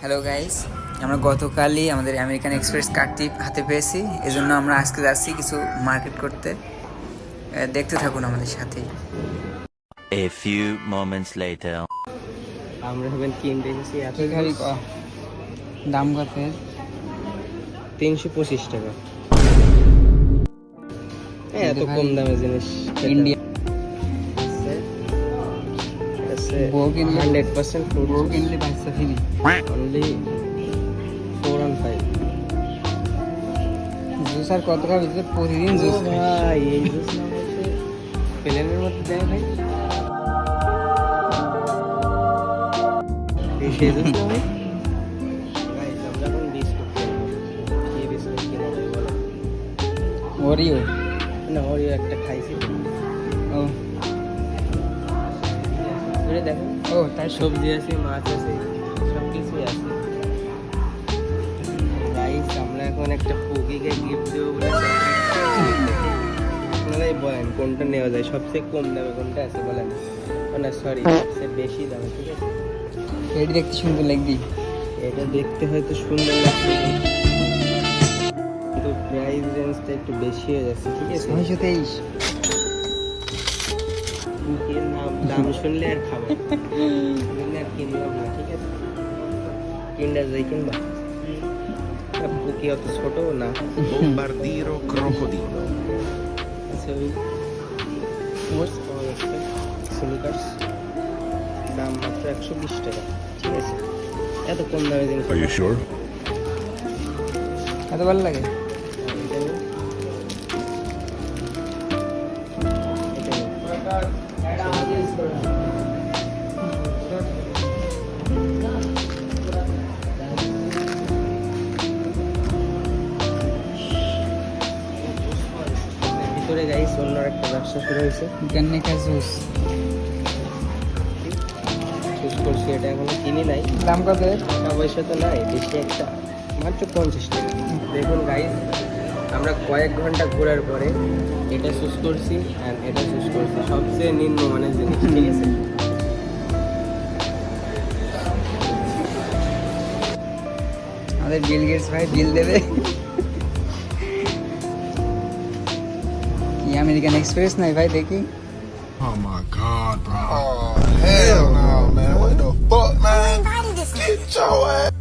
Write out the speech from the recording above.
Hello guys, আমরা গতকালই আমাদের আমেরিকান এক্সপ্রেস কার্ডটি হাতে পেয়েছি। এজন্য আমরা আজকে যাচ্ছি কিছু মার্কেট করতে। দেখতে থাকুন আমাদের সাথেই। A few moments later. আমরা হবেন কিনতে এসেছি এত দাম কত? 325 টাকা। এত কম দামের জিনিস ইন্ডিয়া বউ কিনলে 100% fruit বউ juice. কিনলে বাচ্চা ফ্রি। Only 4 and 5 জুস আর কত খাবি? প্রতিদিন জুস খাই। ভাই এই জুস না হচ্ছে প্লেনের মধ্যে দেয় ভাই, এই সেই জুস না ভাই। গাইস আমরা এখন বিস্কুট খাবো। কি বিস্কুট কিনা হবে বলো? ওরিও। না ওরিও একটা খাইছি তো। ও ঘুরে দেখো, ও তার সবজি আছে, মাছ আছে, সব কিছুই আছে। গাইস আমরা এখন একটা পুকিকে গিফট দেবো বলে আপনারাই বলেন কোনটা নেওয়া যায়, সবচেয়ে কম দামে কোনটা আছে বলেন। ও না সরি, সবচেয়ে বেশি দামে, ঠিক আছে? এটি দেখতে সুন্দর লাগবি। এটা দেখতে হয়তো সুন্দর লাগছে কিন্তু প্রাইস রেঞ্জটা একটু বেশি হয়ে যাচ্ছে, ঠিক আছে? 923। পুকির দাম শুনলে আর খাবে শুনলে আর কিনলাম না, ঠিক আছে? কিন্ডার জয় কিনবা? পুকি অত ছোট না। Bombardiro crocodilo. আচ্ছা ওই ওটস পাওয়া যাচ্ছে, স্নিকার্স, দাম মাত্র 120 টাকা, ঠিক আছে? এত কম দামে জিনিস Are you sure? এত ভালো লাগে। ভিতরে গাইস অন্য একটা ব্যবসা শুরু হয়েছে, গন্নে কা জুস। চুজ করছি, এটা এখনো কিনি নাই। দাম কত? টাকা পয়সা তো নাই বেশি, একটা মাত্র 50 টাকা। দেখুন গাইস, আমরা কয়েক ঘন্টা ঘোরার পরে এটা চুজ করছি আর এটা চুজ করছি, সবচেয়ে নিম্ন মানের জিনিস, ঠিক আছে? আমাদের বিল গেটস ভাই বিল দেবে। কি আমেরিকান এক্সপ্রেস নাই ভাই? দেখি। Oh my god, bro. Oh, hell no, man. What the fuck, man? Get your ass.